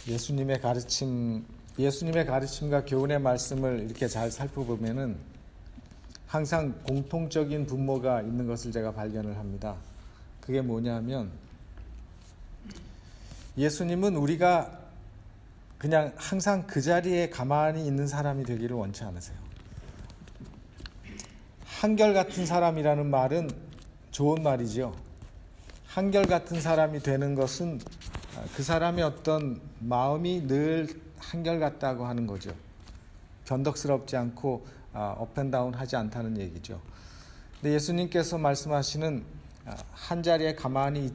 예수님의 가르침과 교훈의 말씀을 이렇게 잘 살펴보면은 항상 공통적인 분모가 있는 것을 제가 발견을 합니다. 그게 뭐냐면 예수님은 우리가 그냥 항상 그 자리에 가만히 있는 사람이 되기를 원치 않으세요. 한결같은 사람이라는 말은 좋은 말이죠. 한결같은 사람이 되는 것은 그 사람의 어떤 마음이 늘 한결같다고 하는 거죠. 변덕스럽지 않고 업앤다운 하지 않다는 얘기죠. 근데 예수님께서 말씀하시는 한 자리에 가만히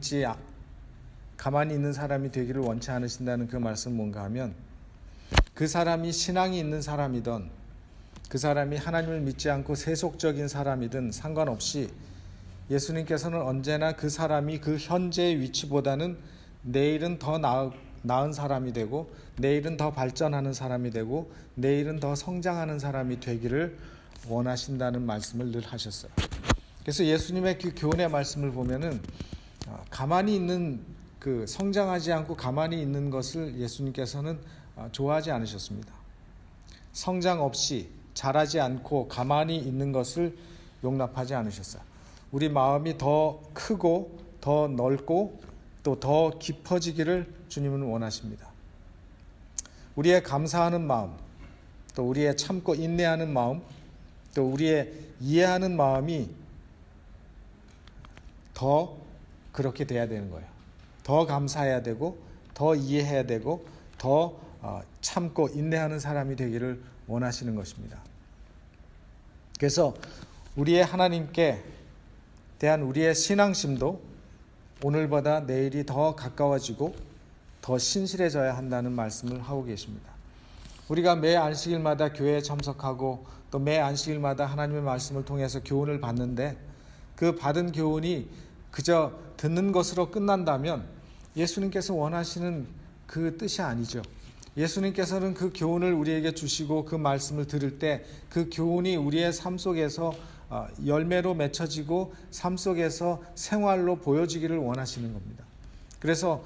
있는 사람이 되기를 원치 않으신다는 그 말씀은 뭔가 하면 그 사람이 신앙이 있는 사람이든 그 사람이 하나님을 믿지 않고 세속적인 사람이든 상관없이 예수님께서는 언제나 그 사람이 그 현재의 위치보다는 내일은 더 나은 사람이 되고 내일은 더 발전하는 사람이 되고 내일은 더 성장하는 사람이 되기를 원하신다는 말씀을 늘 하셨어요. 그래서 예수님의 그 교훈의 말씀을 보면은 가만히 있는 그 성장하지 않고 가만히 있는 것을 예수님께서는 좋아하지 않으셨습니다. 성장 없이 자라지 않고 가만히 있는 것을 용납하지 않으셨어요. 우리 마음이 더 크고 더 넓고 또 더 깊어지기를 주님은 원하십니다. 우리의 감사하는 마음, 또 우리의 참고 인내하는 마음, 또 우리의 이해하는 마음이 더 그렇게 돼야 되는 거예요. 더 감사해야 되고 더 이해해야 되고 더 참고 인내하는 사람이 되기를 원하시는 것입니다. 그래서 우리의 하나님께 대한 우리의 신앙심도 오늘보다 내일이 더 가까워지고 더 신실해져야 한다는 말씀을 하고 계십니다. 우리가 매 안식일마다 교회에 참석하고 또 매 안식일마다 하나님의 말씀을 통해서 교훈을 받는데 그 받은 교훈이 그저 듣는 것으로 끝난다면 예수님께서 원하시는 그 뜻이 아니죠. 예수님께서는 그 교훈을 우리에게 주시고 그 말씀을 들을 때 그 교훈이 우리의 삶 속에서 열매로 맺혀지고 삶 속에서 생활로 보여지기를 원하시는 겁니다. 그래서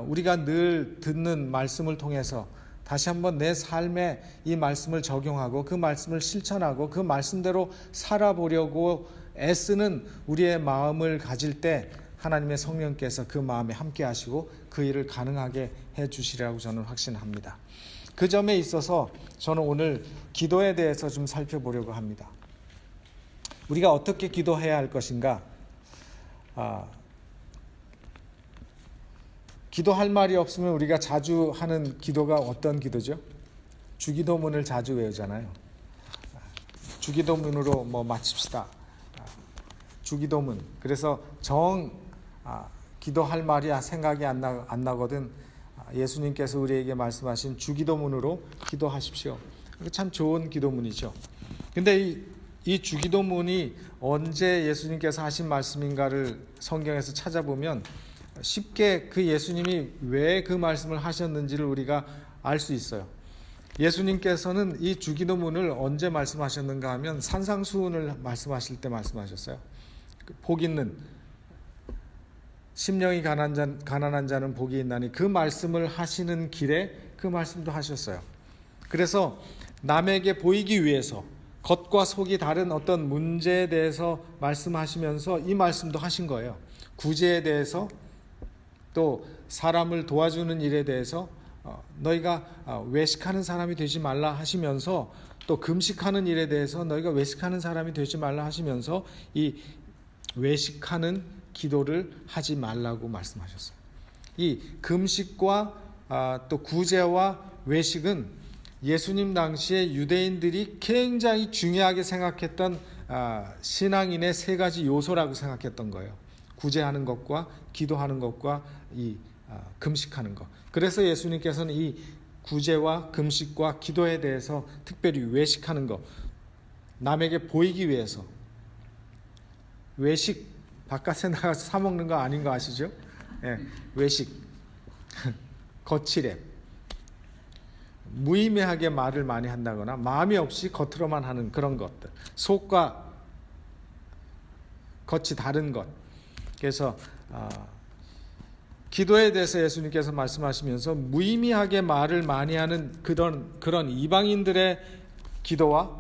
우리가 늘 듣는 말씀을 통해서 다시 한번 내 삶에 이 말씀을 적용하고 그 말씀을 실천하고 그 말씀대로 살아보려고 애쓰는 우리의 마음을 가질 때 하나님의 성령께서 그 마음에 함께 하시고 그 일을 가능하게 해 주시리라고 저는 확신합니다. 그 점에 있어서 저는 오늘 기도에 대해서 좀 살펴보려고 합니다. 우리가 어떻게 기도해야 할 것인가? 기도할 말이 없으면 우리가 자주 하는 기도가 어떤 기도죠? 주기도문을 자주 외우잖아요. 주기도문으로 마칩시다. 주기도문. 그래서 기도할 말이 생각이 안 나거든 예수님께서 우리에게 말씀하신 주기도문으로 기도하십시오. 참 좋은 기도문이죠. 근데 이 주기도문이 언제 예수님께서 하신 말씀인가를 성경에서 찾아보면 쉽게 그 예수님이 왜 그 말씀을 하셨는지를 우리가 알 수 있어요. 예수님께서는 이 주기도문을 언제 말씀하셨는가 하면 산상수훈을 말씀하실 때 말씀하셨어요. 복 있는 심령이 가난한 자는 복이 있나니 그 말씀을 하시는 길에 그 말씀도 하셨어요. 그래서 남에게 보이기 위해서 겉과 속이 다른 어떤 문제에 대해서 말씀하시면서 이 말씀도 하신 거예요. 구제에 대해서 또 사람을 도와주는 일에 대해서 너희가 외식하는 사람이 되지 말라 하시면서 또 금식하는 일에 대해서 너희가 외식하는 사람이 되지 말라 하시면서 이 외식하는 기도를 하지 말라고 말씀하셨어요. 이 금식과 또 구제와 외식은 예수님 당시에 유대인들이 굉장히 중요하게 생각했던 신앙인의 세 가지 요소라고 생각했던 거예요. 구제하는 것과 기도하는 것과 이 금식하는 것. 그래서 예수님께서는 이 구제와 금식과 기도에 대해서 특별히 외식하는 것, 남에게 보이기 위해서 외식, 바깥에 나가서 사 먹는 거 아닌 거 아시죠? 예, 외식, 거칠애, 무의미하게 말을 많이 한다거나 마음이 없이 겉으로만 하는 그런 것들, 속과 겉이 다른 것. 그래서 기도에 대해서 예수님께서 말씀하시면서 무의미하게 말을 많이 하는 그런 이방인들의 기도와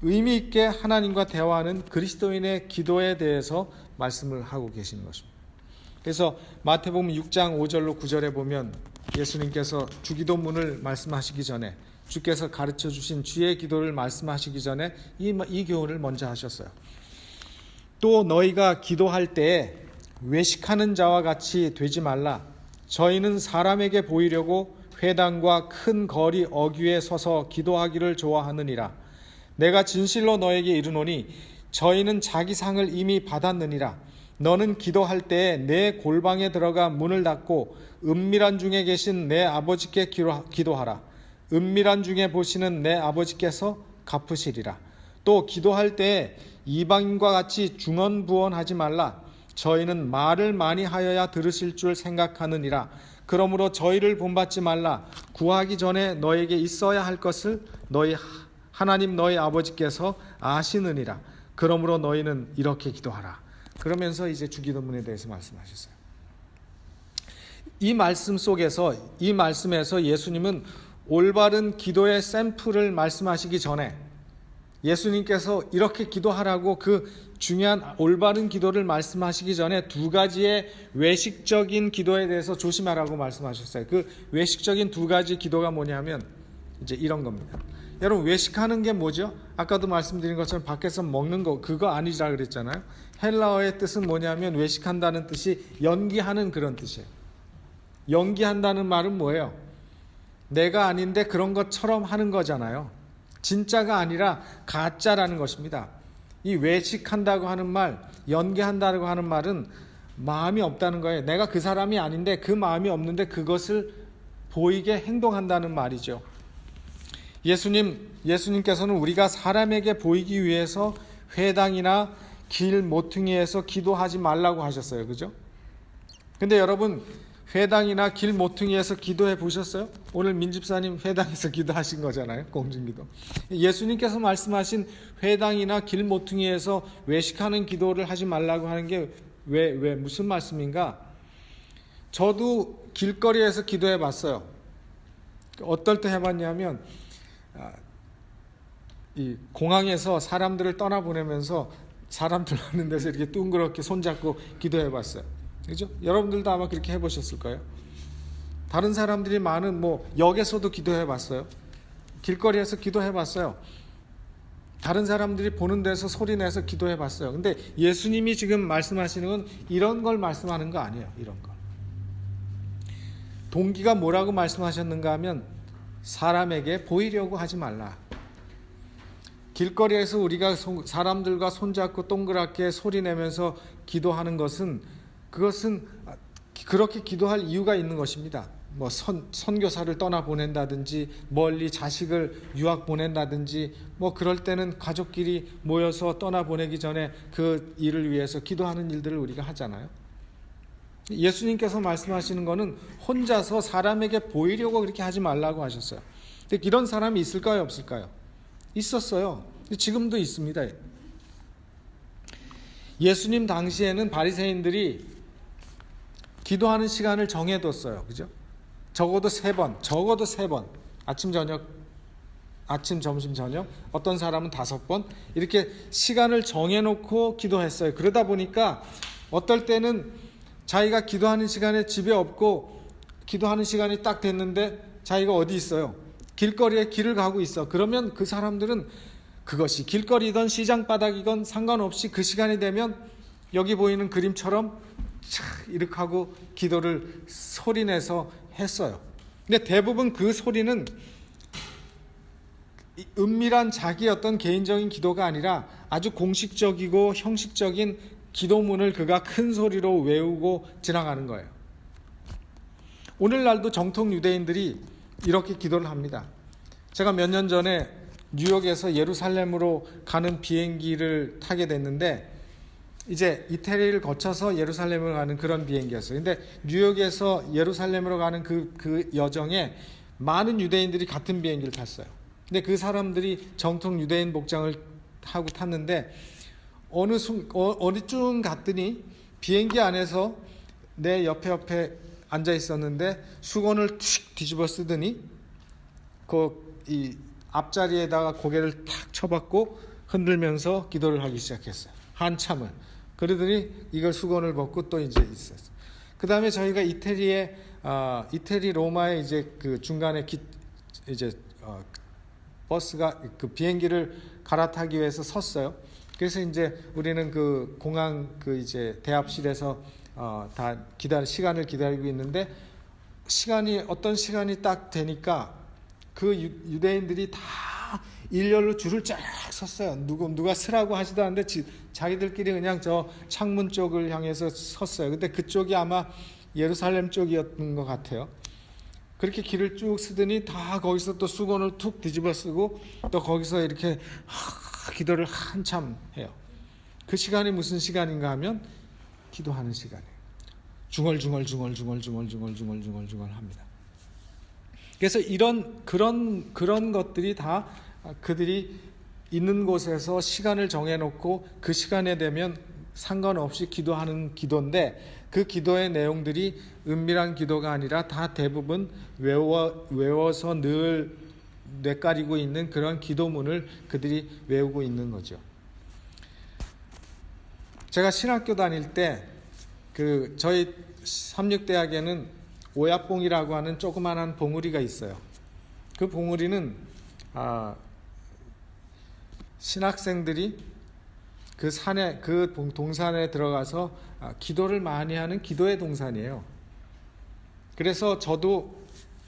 의미 있게 하나님과 대화하는 그리스도인의 기도에 대해서 말씀을 하고 계시는 것입니다. 그래서 마태복음 6장 5절로 9절에 보면 예수님께서 주기도문을 말씀하시기 전에, 주께서 가르쳐 주신 주의 기도를 말씀하시기 전에 이 교훈을 먼저 하셨어요. 또 너희가 기도할 때에 외식하는 자와 같이 되지 말라. 저희는 사람에게 보이려고 회당과 큰 거리 어귀에 서서 기도하기를 좋아하느니라. 내가 진실로 너에게 이르노니 저희는 자기 상을 이미 받았느니라. 너는 기도할 때에 내 골방에 들어가 문을 닫고 은밀한 중에 계신 내 아버지께 기도하라. 은밀한 중에 보시는 내 아버지께서 갚으시리라. 또 기도할 때에 이방인과 같이 중언부언하지 말라. 저희는 말을 많이 하여야 들으실 줄 생각하느니라. 그러므로 저희를 본받지 말라. 구하기 전에 너에게 있어야 할 것을 너희 하나님 너희 아버지께서 아시느니라. 그러므로 너희는 이렇게 기도하라. 그러면서 이제 주기도문에 대해서 말씀하셨어요. 이 말씀 속에서, 이 말씀에서 예수님은 올바른 기도의 샘플을 말씀하시기 전에, 예수님께서 이렇게 기도하라고 그 중요한 올바른 기도를 말씀하시기 전에 두 가지의 외식적인 기도에 대해서 조심하라고 말씀하셨어요. 그 외식적인 두 가지 기도가 뭐냐면 이제 이런 겁니다. 여러분, 외식하는 게 뭐죠? 아까도 말씀드린 것처럼 밖에서 먹는 거, 그거 아니라 그랬잖아요. 헬라어의 뜻은 뭐냐면 외식한다는 뜻이 연기하는 그런 뜻이에요. 연기한다는 말은 뭐예요? 내가 아닌데 그런 것처럼 하는 거잖아요. 진짜가 아니라 가짜라는 것입니다. 이 외식한다고 하는 말, 연기한다고 하는 말은 마음이 없다는 거예요. 내가 그 사람이 아닌데 그 마음이 없는데 그것을 보이게 행동한다는 말이죠. 예수님께서는 우리가 사람에게 보이기 위해서 회당이나 길 모퉁이에서 기도하지 말라고 하셨어요. 그죠? 근데 여러분, 회당이나 길 모퉁이에서 기도해 보셨어요? 오늘 민집사님 회당에서 기도하신 거잖아요. 공중기도. 예수님께서 말씀하신 회당이나 길 모퉁이에서 외식하는 기도를 하지 말라고 하는 게 왜 무슨 말씀인가? 저도 길거리에서 기도해 봤어요. 어떨 때 해봤냐면 이 공항에서 사람들을 떠나보내면서 사람들 많은 데서 이렇게 둥그렇게 손잡고 기도해 봤어요. 그죠? 여러분들도 아마 그렇게 해보셨을 거예요. 다른 사람들이 많은 역에서도 기도해 봤어요. 길거리에서 기도해 봤어요. 다른 사람들이 보는 데서 소리 내서 기도해 봤어요. 근데 예수님이 지금 말씀하시는 건 이런 걸 말씀하는 거 아니에요. 이런 거. 동기가 뭐라고 말씀하셨는가 하면 사람에게 보이려고 하지 말라. 길거리에서 우리가 사람들과 손잡고 동그랗게 소리내면서 기도하는 것은, 그것은 그렇게 기도할 이유가 있는 것입니다. 선교사를 떠나보낸다든지 멀리 자식을 유학 보낸다든지 그럴 때는 가족끼리 모여서 떠나보내기 전에 그 일을 위해서 기도하는 일들을 우리가 하잖아요. 예수님께서 말씀하시는 거는 혼자서 사람에게 보이려고 그렇게 하지 말라고 하셨어요. 근데 이런 사람이 있을까요, 없을까요? 있었어요. 지금도 있습니다. 예수님 당시에는 바리새인들이 기도하는 시간을 정해뒀어요. 그죠? 적어도 세 번. 아침, 점심, 저녁. 어떤 사람은 5번. 이렇게 시간을 정해놓고 기도했어요. 그러다 보니까 어떨 때는 자기가 기도하는 시간에 집에 없고 기도하는 시간이 딱 됐는데 자기가 어디 있어요? 길거리에 길을 가고 있어. 그러면 그 사람들은 그것이 길거리든 시장 바닥이건 상관없이 그 시간이 되면 여기 보이는 그림처럼 이렇게 하고 기도를 소리내서 했어요. 근데 대부분 그 소리는 은밀한 자기 어떤 개인적인 기도가 아니라 아주 공식적이고 형식적인 기도문을 그가 큰 소리로 외우고 지나가는 거예요. 오늘날도 정통 유대인들이 이렇게 기도를 합니다. 제가 몇 년 전에 뉴욕에서 예루살렘으로 가는 비행기를 타게 됐는데, 이제 이태리를 거쳐서 예루살렘으로 가는 그런 비행기였어요. 근데 뉴욕에서 예루살렘으로 가는 그 여정에 많은 유대인들이 같은 비행기를 탔어요. 근데 그 사람들이 정통 유대인 복장을 하고 탔는데 어느 쯤 갔더니 비행기 안에서 내 옆에 앉아 있었는데 수건을 툭 뒤집어 쓰더니 이 앞자리에다가 고개를 탁 쳐박고 흔들면서 기도를 하기 시작했어요. 한참을. 그러더니 이걸 수건을 벗고 또 이제 있었어요. 그 다음에 저희가 이태리 로마에 이제 그 중간에 버스가 그 비행기를 갈아타기 위해서 섰어요. 그래서 이제 우리는 그 공항 그 이제 대합실에서 다 시간을 기다리고 있는데 어떤 시간이 딱 되니까 그 유대인들이 다 일렬로 줄을 쫙 섰어요. 누가 서라고 하지도 않는데 자기들끼리 그냥 저 창문 쪽을 향해서 섰어요. 근데 그쪽이 아마 예루살렘 쪽이었던 것 같아요. 그렇게 길을 쭉 쓰더니 다 거기서 또 수건을 툭 뒤집어 쓰고 또 거기서 이렇게 기도를 한참 해요. 그 시간이 무슨 시간인가 하면 기도하는 시간이에요. 중얼중얼 합니다. 그래서 그런 것들이 다 그들이 있는 곳에서 시간을 정해놓고 그 시간에 되면 상관없이 기도하는 기도인데, 그 기도의 내용들이 은밀한 기도가 아니라 다 대부분 외워서 늘 뇌까리고 있는 그런 기도문을 그들이 외우고 있는 거죠. 제가 신학교 다닐 때 저희 삼육대학에는 오야봉이라고 하는 조그만한 봉우리가 있어요. 그 봉우리는 신학생들이 그 동산에 들어가서 기도를 많이 하는 기도의 동산이에요. 그래서 저도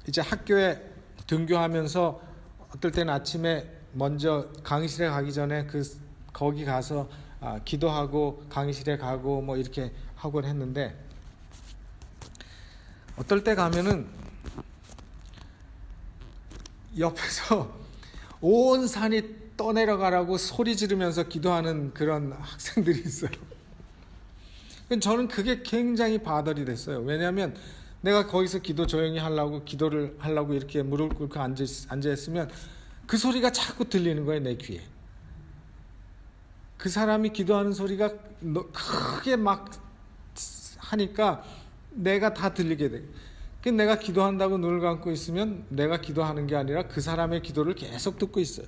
이제 학교에 등교하면서 어떨 때는 아침에 먼저 강의실에 가기 전에 거기 가서 기도하고 강의실에 가고 뭐 이렇게 하곤 했는데, 어떨 때 가면은 옆에서 온 산이 떠내려가라고 소리 지르면서 기도하는 그런 학생들이 있어요. 저는 그게 굉장히 바들이 됐어요. 왜냐하면 내가 거기서 기도 조용히 기도를 하려고 이렇게 무릎 꿇고 앉아 있으면 그 소리가 자꾸 들리는 거예요, 내 귀에. 그 사람이 기도하는 소리가 크게 막 하니까 내가 다 들리게 돼. 내가 기도한다고 눈을 감고 있으면 내가 기도하는 게 아니라 그 사람의 기도를 계속 듣고 있어요.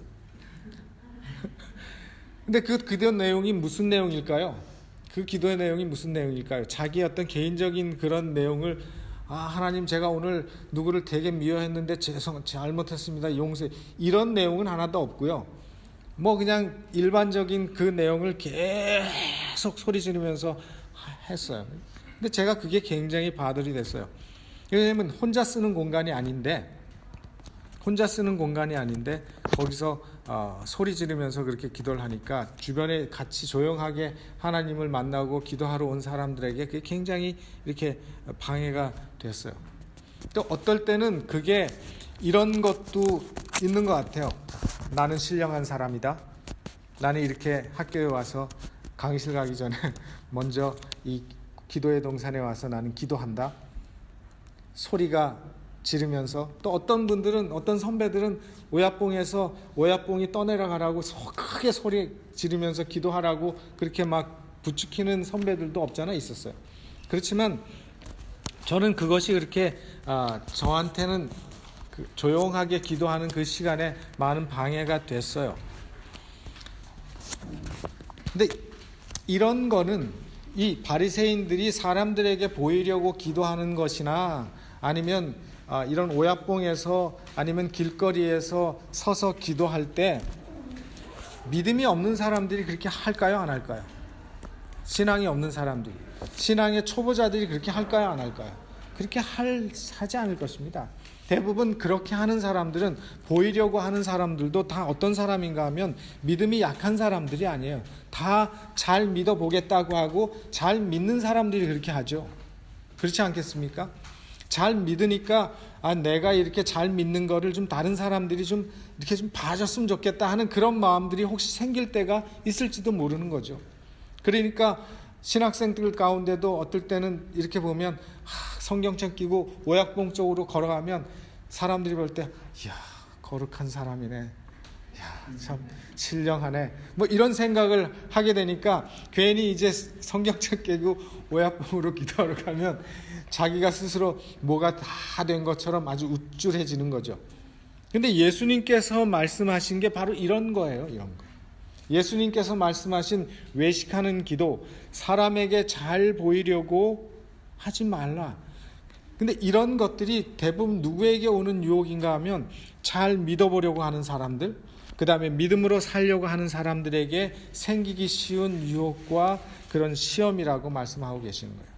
근데 그 기도 내용이 무슨 내용일까요? 그 기도의 내용이 무슨 내용일까요? 자기 어떤 개인적인 그런 내용을 하나님, 제가 오늘 누구를 되게 미워했는데 잘못했습니다, 용서해, 이런 내용은 하나도 없고요. 뭐 그냥 일반적인 그 내용을 계속 소리 지르면서 했어요. 근데 제가 그게 굉장히 바들이 됐어요. 왜냐하면 혼자 쓰는 공간이 아닌데 거기서 소리 지르면서 그렇게 기도를 하니까 주변에 같이 조용하게 하나님을 만나고 기도하러 온 사람들에게 그게 굉장히 이렇게 방해가 됐어요. 또 어떨 때는 그게 이런 것도 있는 것 같아요. 나는 신령한 사람이다. 나는 이렇게 학교에 와서 강의실 가기 전에 먼저 이 기도의 동산에 와서 나는 기도한다. 소리가 지르면서, 또 어떤 선배들은 오야뽕이 떠내려가라고 크게 소리 지르면서 기도하라고 그렇게 막 부추기는 선배들도 없잖아 있었어요. 그렇지만 저는 그것이 그렇게 저한테는 조용하게 기도하는 그 시간에 많은 방해가 됐어요. 근데 이런 거는 이 바리새인들이 사람들에게 보이려고 기도하는 것이나 아니면 이런 오야뽕에서 아니면 길거리에서 서서 기도할 때 믿음이 없는 사람들이 그렇게 할까요, 안 할까요? 신앙이 없는 사람들이, 신앙의 초보자들이 그렇게 할까요, 안 할까요? 그렇게 하지 않을 것입니다. 대부분 그렇게 하는 사람들은, 보이려고 하는 사람들도 다 어떤 사람인가 하면 믿음이 약한 사람들이 아니에요. 다 잘 믿어보겠다고 하고 잘 믿는 사람들이 그렇게 하죠. 그렇지 않겠습니까? 잘 믿으니까 내가 이렇게 잘 믿는 거를 좀 다른 사람들이 좀 이렇게 좀 봐줬으면 좋겠다 하는 그런 마음들이 혹시 생길 때가 있을지도 모르는 거죠. 그러니까 신학생들 가운데도 어떨 때는 이렇게 보면 성경책 끼고 오약봉 쪽으로 걸어가면 사람들이 볼 때 이야, 거룩한 사람이네, 참 신령하네. 뭐 이런 생각을 하게 되니까 괜히 이제 성경책 깨고 오야법으로 기도하러 가면 자기가 스스로 뭐가 다 된 것처럼 아주 우쭐해지는 거죠. 근데 예수님께서 말씀하신 게 바로 이런 거예요. 이런 거. 예수님께서 말씀하신 외식하는 기도, 사람에게 잘 보이려고 하지 말라. 근데 이런 것들이 대부분 누구에게 오는 유혹인가 하면 잘 믿어보려고 하는 사람들, 그 다음에 믿음으로 살려고 하는 사람들에게 생기기 쉬운 유혹과 그런 시험이라고 말씀하고 계시는 거예요.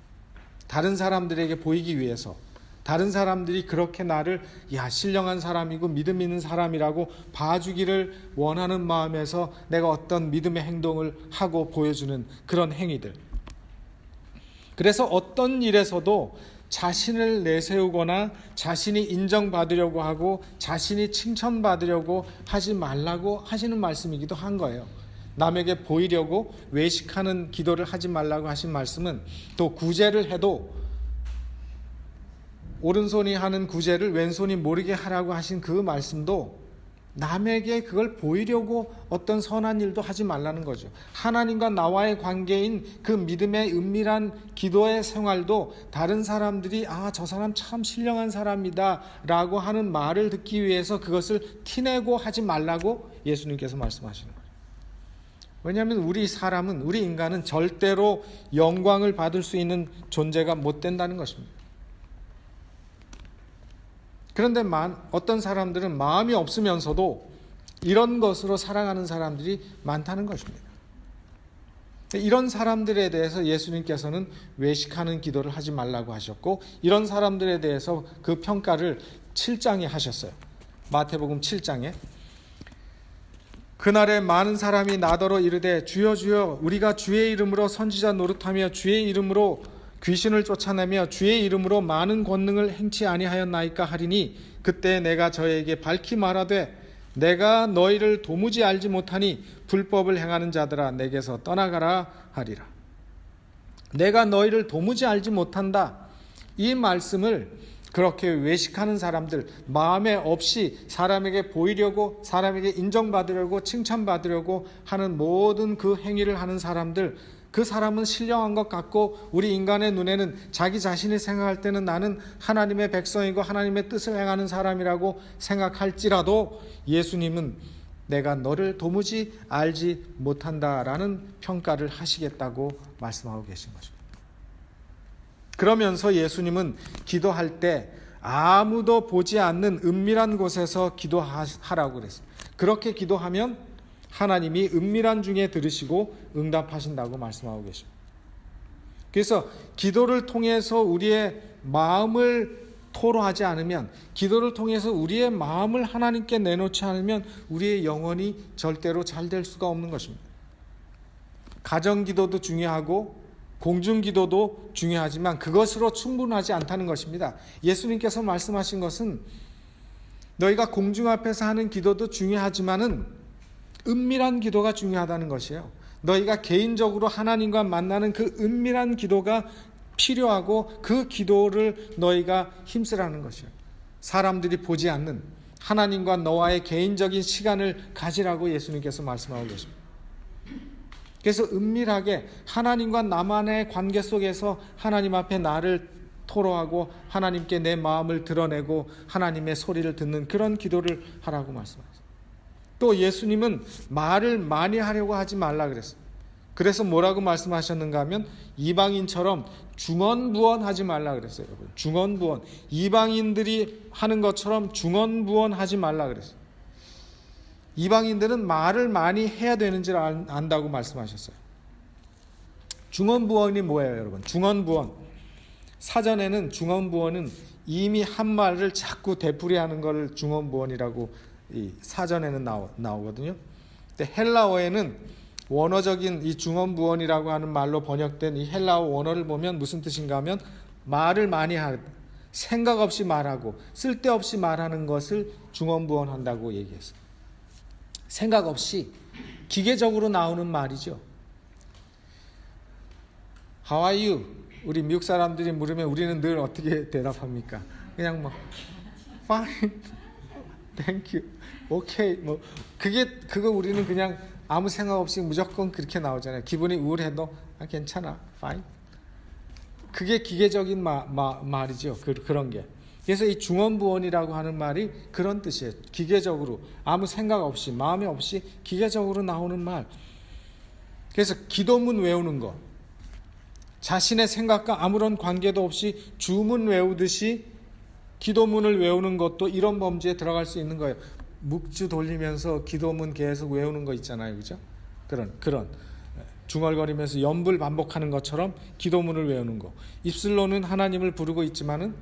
다른 사람들에게 보이기 위해서, 다른 사람들이 그렇게 나를 신령한 사람이고 믿음 있는 사람이라고 봐주기를 원하는 마음에서 내가 어떤 믿음의 행동을 하고 보여주는 그런 행위들. 그래서 어떤 일에서도 자신을 내세우거나 자신이 인정받으려고 하고 자신이 칭찬받으려고 하지 말라고 하시는 말씀이기도 한 거예요. 남에게 보이려고 외식하는 기도를 하지 말라고 하신 말씀은, 또 구제를 해도 오른손이 하는 구제를 왼손이 모르게 하라고 하신 그 말씀도 남에게 그걸 보이려고 어떤 선한 일도 하지 말라는 거죠. 하나님과 나와의 관계인 그 믿음의 은밀한 기도의 생활도 다른 사람들이 저 사람 참 신령한 사람이다 라고 하는 말을 듣기 위해서 그것을 티내고 하지 말라고 예수님께서 말씀하시는 거예요. 왜냐하면 우리 인간은 절대로 영광을 받을 수 있는 존재가 못 된다는 것입니다. 그런데 어떤 사람들은 마음이 없으면서도 이런 것으로 살아가는 사람들이 많다는 것입니다. 이런 사람들에 대해서 예수님께서는 외식하는 기도를 하지 말라고 하셨고, 이런 사람들에 대해서 그 평가를 7장에 하셨어요. 마태복음 7장에 그날에 많은 사람이 나더러 이르되 주여 주여 우리가 주의 이름으로 선지자 노릇하며 주의 이름으로 귀신을 쫓아내며 주의 이름으로 많은 권능을 행치 아니하였나이까 하리니, 그때 내가 저에게 밝히 말하되 내가 너희를 도무지 알지 못하니 불법을 행하는 자들아 내게서 떠나가라 하리라. 내가 너희를 도무지 알지 못한다, 이 말씀을 그렇게 외식하는 사람들, 마음에 없이 사람에게 보이려고, 사람에게 인정받으려고, 칭찬받으려고 하는 모든 그 행위를 하는 사람들, 그 사람은 신령한 것 같고 우리 인간의 눈에는 자기 자신이 생각할 때는 나는 하나님의 백성이고 하나님의 뜻을 행하는 사람이라고 생각할지라도 예수님은 내가 너를 도무지 알지 못한다라는 평가를 하시겠다고 말씀하고 계신 거죠. 그러면서 예수님은 기도할 때 아무도 보지 않는 은밀한 곳에서 기도하라고 그랬습니다. 그렇게 기도하면 하나님이 은밀한 중에 들으시고 응답하신다고 말씀하고 계십니다. 그래서 기도를 통해서 우리의 마음을 토로하지 않으면, 기도를 통해서 우리의 마음을 하나님께 내놓지 않으면 우리의 영혼이 절대로 잘 될 수가 없는 것입니다. 가정기도도 중요하고 공중기도도 중요하지만 그것으로 충분하지 않다는 것입니다. 예수님께서 말씀하신 것은 너희가 공중 앞에서 하는 기도도 중요하지만은 은밀한 기도가 중요하다는 것이에요. 너희가 개인적으로 하나님과 만나는 그 은밀한 기도가 필요하고 그 기도를 너희가 힘쓰라는 것이에요. 사람들이 보지 않는 하나님과 너와의 개인적인 시간을 가지라고 예수님께서 말씀하고 계십니다. 그래서 은밀하게 하나님과 나만의 관계 속에서 하나님 앞에 나를 토로하고 하나님께 내 마음을 드러내고 하나님의 소리를 듣는 그런 기도를 하라고 말씀하셨어요. 또 예수님은 말을 많이 하려고 하지 말라 그랬어요. 그래서 뭐라고 말씀하셨는가 하면 이방인처럼 중언부언하지 말라 그랬어요. 여러분, 중언부언, 이방인들이 하는 것처럼 중언부언하지 말라 그랬어요. 이방인들은 말을 많이 해야 되는지 안다고 말씀하셨어요. 중언부언이 뭐예요, 여러분? 중언부언, 사전에는 중언부언은 이미 한 말을 자꾸 되풀이하는 걸 중언부언이라고 이 사전에는 나오거든요. 근데 헬라어에는 원어적인 이 중언부언이라고 하는 말로 번역된 이 헬라어 원어를 보면 무슨 뜻인가 하면 말을 많이 하다, 생각 없이 말하고 쓸데없이 말하는 것을 중언부언한다고 얘기했어요. 생각 없이 기계적으로 나오는 말이죠. How are you? 우리 미국 사람들이 물으면 우리는 늘 어떻게 대답합니까? 그냥 뭐 fine, 땡큐, 오케이. 뭐 그거 우리는 그냥 아무 생각 없이 무조건 그렇게 나오잖아요. 기분이 우울해도 괜찮아, fine. 그게 기계적인 말이죠. 그런 게. 그래서 이 중언부언이라고 하는 말이 그런 뜻이에요. 기계적으로 아무 생각 없이 마음이 없이 기계적으로 나오는 말. 그래서 기도문 외우는 거, 자신의 생각과 아무런 관계도 없이 주문 외우듯이 기도문을 외우는 것도 이런 범주에 들어갈 수 있는 거예요. 묵주 돌리면서 기도문 계속 외우는 거 있잖아요, 그죠? 그런 중얼거리면서 연불 반복하는 것처럼 기도문을 외우는 거. 입술로는 하나님을 부르고 있지만은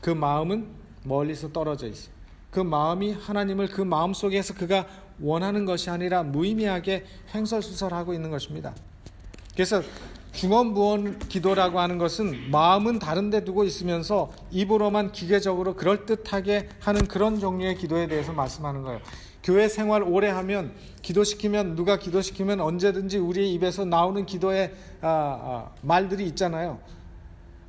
그 마음은 멀리서 떨어져 있어요. 그 마음이 하나님을 그 마음 속에서 그가 원하는 것이 아니라 무의미하게 횡설수설하고 있는 것입니다. 그래서 중언부언 기도라고 하는 것은 마음은 다른 데 두고 있으면서 입으로만 기계적으로 그럴듯하게 하는 그런 종류의 기도에 대해서 말씀하는 거예요. 교회 생활 오래 하면 누가 기도시키면 언제든지 우리 입에서 나오는 기도의 말들이 있잖아요.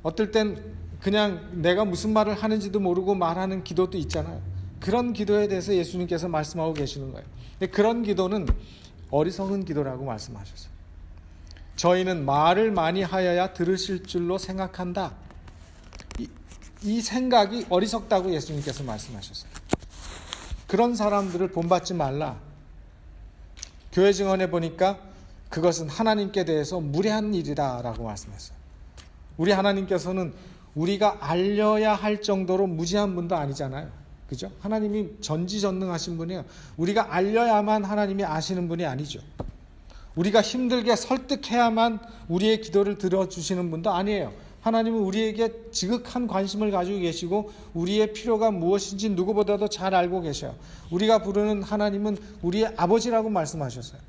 어떨 땐 그냥 내가 무슨 말을 하는지도 모르고 말하는 기도도 있잖아요. 그런 기도에 대해서 예수님께서 말씀하고 계시는 거예요. 그런 기도는 어리석은 기도라고 말씀하셨어요. 저희는 말을 많이 하여야 들으실 줄로 생각한다. 이 생각이 어리석다고 예수님께서 말씀하셨어요. 그런 사람들을 본받지 말라. 교회 증언에 보니까 그것은 하나님께 대해서 무례한 일이다라고 말씀했어요. 우리 하나님께서는 우리가 알려야 할 정도로 무지한 분도 아니잖아요. 그죠? 하나님이 전지전능하신 분이에요. 우리가 알려야만 하나님이 아시는 분이 아니죠. 우리가 힘들게 설득해야만 우리의 기도를 들어주시는 분도 아니에요. 하나님은 우리에게 지극한 관심을 가지고 계시고 우리의 필요가 무엇인지 누구보다도 잘 알고 계셔요. 우리가 부르는 하나님은 우리의 아버지라고 말씀하셨어요.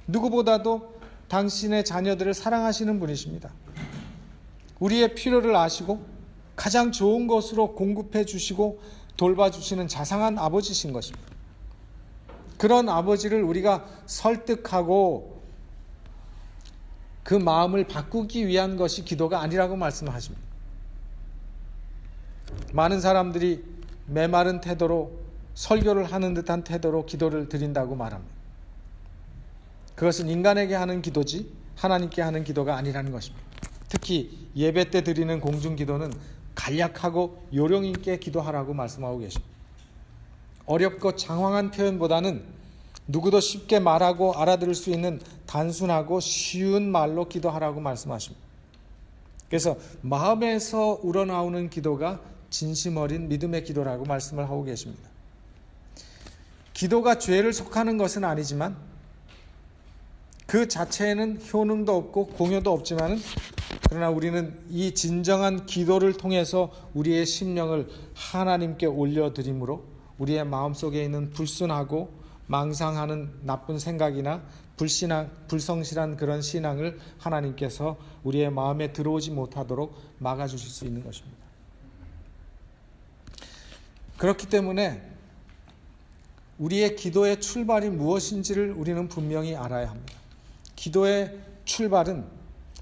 누구보다도 당신의 자녀들을 사랑하시는 분이십니다. 우리의 필요를 아시고 가장 좋은 것으로 공급해 주시고 돌봐주시는 자상한 아버지신 것입니다. 그런 아버지를 우리가 설득하고 그 마음을 바꾸기 위한 것이 기도가 아니라고 말씀하십니다. 많은 사람들이 메마른 태도로 설교를 하는 듯한 태도로 기도를 드린다고 말합니다. 그것은 인간에게 하는 기도지 하나님께 하는 기도가 아니라는 것입니다. 특히 예배 때 드리는 공중기도는 간략하고 요령 있게 기도하라고 말씀하고 계십니다. 어렵고 장황한 표현보다는 누구도 쉽게 말하고 알아들을 수 있는 단순하고 쉬운 말로 기도하라고 말씀하십니다. 그래서 마음에서 우러나오는 기도가 진심 어린 믿음의 기도라고 말씀을 하고 계십니다. 기도가 죄를 속하는 것은 아니지만 그 자체에는 효능도 없고 공효도 없지만은 그러나 우리는 이 진정한 기도를 통해서 우리의 심령을 하나님께 올려드림으로 우리의 마음속에 있는 불순하고 망상하는 나쁜 생각이나 불성실한 그런 신앙을 하나님께서 우리의 마음에 들어오지 못하도록 막아주실 수 있는 것입니다. 그렇기 때문에 우리의 기도의 출발이 무엇인지를 우리는 분명히 알아야 합니다. 기도의 출발은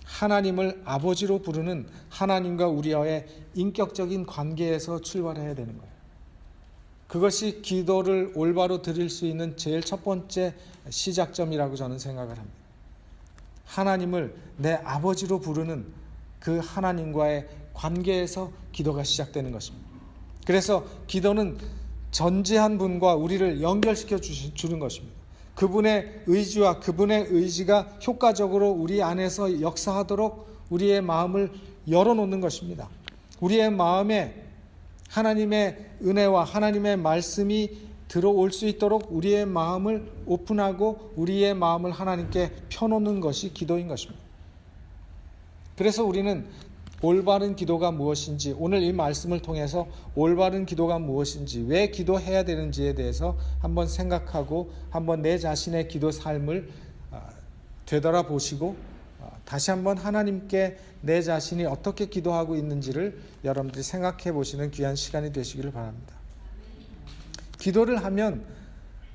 하나님을 아버지로 부르는 하나님과 우리와의 인격적인 관계에서 출발해야 되는 거예요. 그것이 기도를 올바로 드릴 수 있는 제일 첫 번째 시작점이라고 저는 생각을 합니다. 하나님을 내 아버지로 부르는 그 하나님과의 관계에서 기도가 시작되는 것입니다. 그래서 기도는 전지한 분과 우리를 연결시켜 주는 것입니다. 그분의 의지와 그분의 의지가 효과적으로 우리 안에서 역사하도록 우리의 마음을 열어놓는 것입니다. 우리의 마음에 하나님의 은혜와 하나님의 말씀이 들어올 수 있도록 우리의 마음을 오픈하고 우리의 마음을 하나님께 펴놓는 것이 기도인 것입니다. 그래서 우리는 올바른 기도가 무엇인지, 오늘 이 말씀을 통해서 올바른 기도가 무엇인지, 왜 기도해야 되는지에 대해서 한번 생각하고 한번 내 자신의 기도 삶을 되돌아보시고 다시 한번 하나님께 내 자신이 어떻게 기도하고 있는지를 여러분들이 생각해 보시는 귀한 시간이 되시기를 바랍니다. 기도를 하면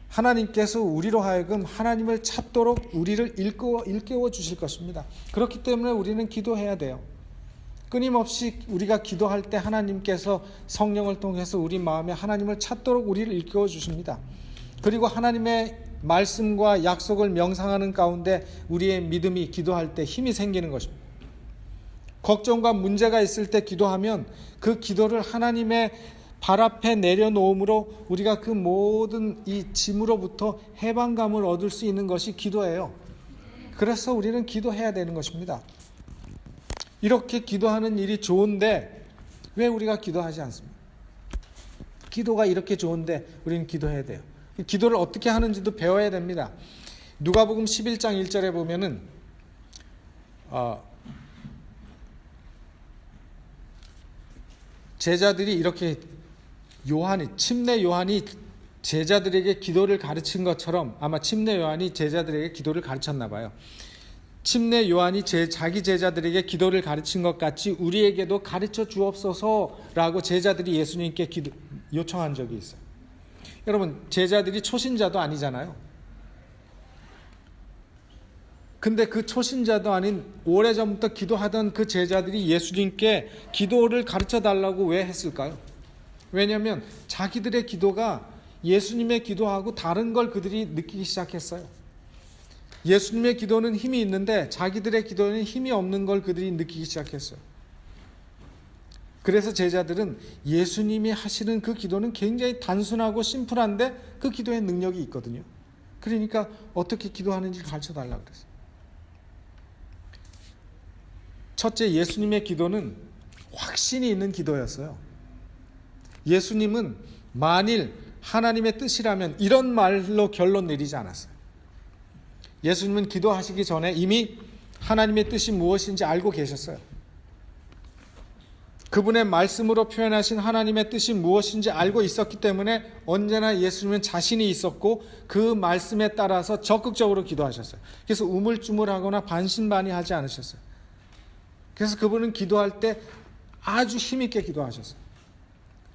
하나님께서 우리로 하여금 하나님을 찾도록 우리를 일깨워 주실 것입니다. 그렇기 때문에 우리는 기도해야 돼요. 끊임없이 우리가 기도할 때 하나님께서 성령을 통해서 우리 마음에 하나님을 찾도록 우리를 일깨워 주십니다. 그리고 하나님의 말씀과 약속을 명상하는 가운데 우리의 믿음이 기도할 때 힘이 생기는 것입니다. 걱정과 문제가 있을 때 기도하면 그 기도를 하나님의 발 앞에 내려놓음으로 우리가 그 모든 이 짐으로부터 해방감을 얻을 수 있는 것이 기도예요. 그래서 우리는 기도해야 되는 것입니다. 이렇게 기도하는 일이 좋은데 왜 우리가 기도하지 않습니까? 기도가 이렇게 좋은데 우리는 기도해야 돼요. 기도를 어떻게 하는지도 배워야 됩니다. 누가복음 11장 1절에 보면은 제자들이 이렇게 침례 요한이 제자들에게 기도를 가르친 것처럼 아마 침례 요한이 제자들에게 기도를 가르쳤나 봐요. 침례 요한이 자기 제자들에게 기도를 가르친 것 같이 우리에게도 가르쳐 주옵소서라고 제자들이 예수님께 요청한 적이 있어요. 여러분, 제자들이 초신자도 아니잖아요. 근데 그 초신자도 아닌 오래전부터 기도하던 그 제자들이 예수님께 기도를 가르쳐 달라고 왜 했을까요? 왜냐하면 자기들의 기도가 예수님의 기도하고 다른 걸 그들이 느끼기 시작했어요. 예수님의 기도는 힘이 있는데 자기들의 기도는 힘이 없는 걸 그들이 느끼기 시작했어요. 그래서 제자들은 예수님이 하시는 그 기도는 굉장히 단순하고 심플한데 그 기도에 능력이 있거든요. 그러니까 어떻게 기도하는지 가르쳐 달라고 그랬어요. 첫째, 예수님의 기도는 확신이 있는 기도였어요. 예수님은 만일 하나님의 뜻이라면 이런 말로 결론 내리지 않았어요. 예수님은 기도하시기 전에 이미 하나님의 뜻이 무엇인지 알고 계셨어요. 그분의 말씀으로 표현하신 하나님의 뜻이 무엇인지 알고 있었기 때문에 언제나 예수님은 자신이 있었고 그 말씀에 따라서 적극적으로 기도하셨어요. 그래서 우물쭈물하거나 반신반의하지 않으셨어요. 그래서 그분은 기도할 때 아주 힘있게 기도하셨어요.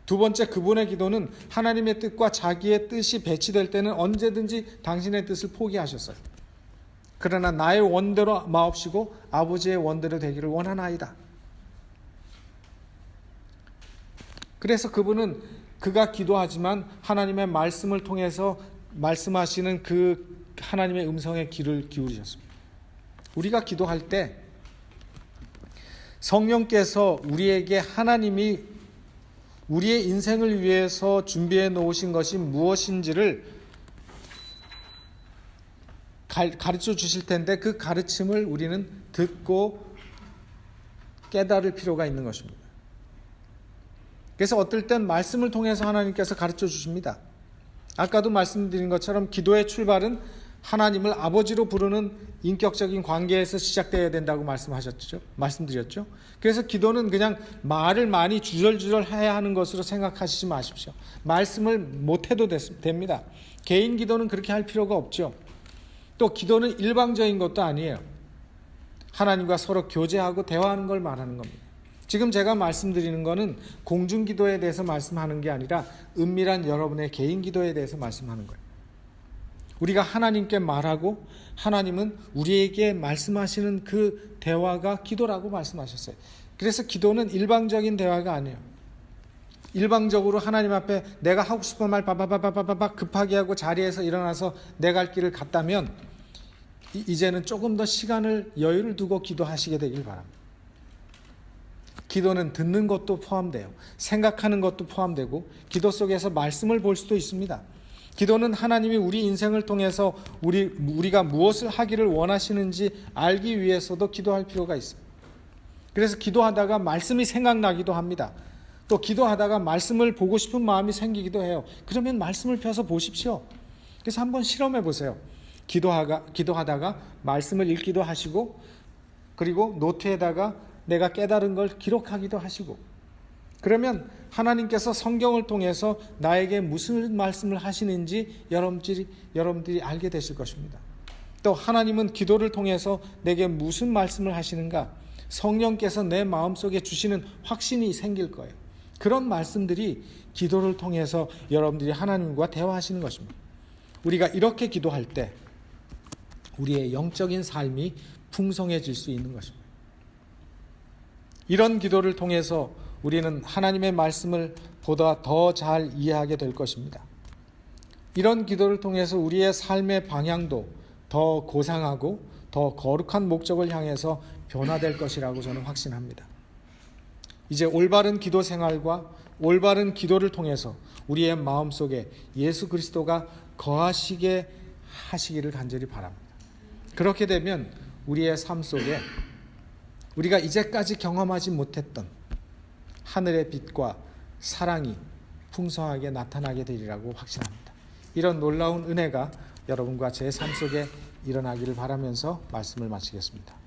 두 번째, 그분의 기도는 하나님의 뜻과 자기의 뜻이 배치될 때는 언제든지 당신의 뜻을 포기하셨어요. 그러나 나의 원대로 마옵시고 아버지의 원대로 되기를 원하나이다. 그래서 그분은 그가 기도하지만 하나님의 말씀을 통해서 말씀하시는 그 하나님의 음성에 귀를 기울이셨습니다. 우리가 기도할 때 성령께서 우리에게 하나님이 우리의 인생을 위해서 준비해 놓으신 것이 무엇인지를 가르쳐 주실 텐데 그 가르침을 우리는 듣고 깨달을 필요가 있는 것입니다. 그래서 어떨 땐 말씀을 통해서 하나님께서 가르쳐 주십니다. 아까도 말씀드린 것처럼 기도의 출발은 하나님을 아버지로 부르는 인격적인 관계에서 시작되어야 된다고 말씀드렸죠. 그래서 기도는 그냥 말을 많이 주절주절 해야 하는 것으로 생각하시지 마십시오. 말씀을 못해도 됩니다. 개인 기도는 그렇게 할 필요가 없죠. 또 기도는 일방적인 것도 아니에요. 하나님과 서로 교제하고 대화하는 걸 말하는 겁니다. 지금 제가 말씀드리는 것은 공중기도에 대해서 말씀하는 게 아니라 은밀한 여러분의 개인 기도에 대해서 말씀하는 거예요. 우리가 하나님께 말하고 하나님은 우리에게 말씀하시는 그 대화가 기도라고 말씀하셨어요. 그래서 기도는 일방적인 대화가 아니에요. 일방적으로 하나님 앞에 내가 하고 싶은 말 바바바바바바 급하게 하고 자리에서 일어나서 내 갈 길을 갔다면 이제는 조금 더 시간을 여유를 두고 기도하시게 되길 바랍니다. 기도는 듣는 것도 포함돼요. 생각하는 것도 포함되고 기도 속에서 말씀을 볼 수도 있습니다. 기도는 하나님이 우리 인생을 통해서 우리가 무엇을 하기를 원하시는지 알기 위해서도 기도할 필요가 있습니다. 그래서 기도하다가 말씀이 생각나기도 합니다. 또 기도하다가 말씀을 보고 싶은 마음이 생기기도 해요. 그러면 말씀을 펴서 보십시오. 그래서 한번 실험해 보세요. 기도하다가 말씀을 읽기도 하시고 그리고 노트에다가 내가 깨달은 걸 기록하기도 하시고 그러면 하나님께서 성경을 통해서 나에게 무슨 말씀을 하시는지 여러분들이 알게 되실 것입니다. 또 하나님은 기도를 통해서 내게 무슨 말씀을 하시는가 성령께서 내 마음속에 주시는 확신이 생길 거예요. 그런 말씀들이 기도를 통해서 여러분들이 하나님과 대화하시는 것입니다. 우리가 이렇게 기도할 때 우리의 영적인 삶이 풍성해질 수 있는 것입니다. 이런 기도를 통해서 우리는 하나님의 말씀을 보다 더 잘 이해하게 될 것입니다. 이런 기도를 통해서 우리의 삶의 방향도 더 고상하고 더 거룩한 목적을 향해서 변화될 것이라고 저는 확신합니다. 이제 올바른 기도 생활과 올바른 기도를 통해서 우리의 마음속에 예수 그리스도가 거하시게 하시기를 간절히 바랍니다. 그렇게 되면 우리의 삶 속에 우리가 이제까지 경험하지 못했던 하늘의 빛과 사랑이 풍성하게 나타나게 되리라고 확신합니다. 이런 놀라운 은혜가 여러분과 제 삶 속에 일어나기를 바라면서 말씀을 마치겠습니다.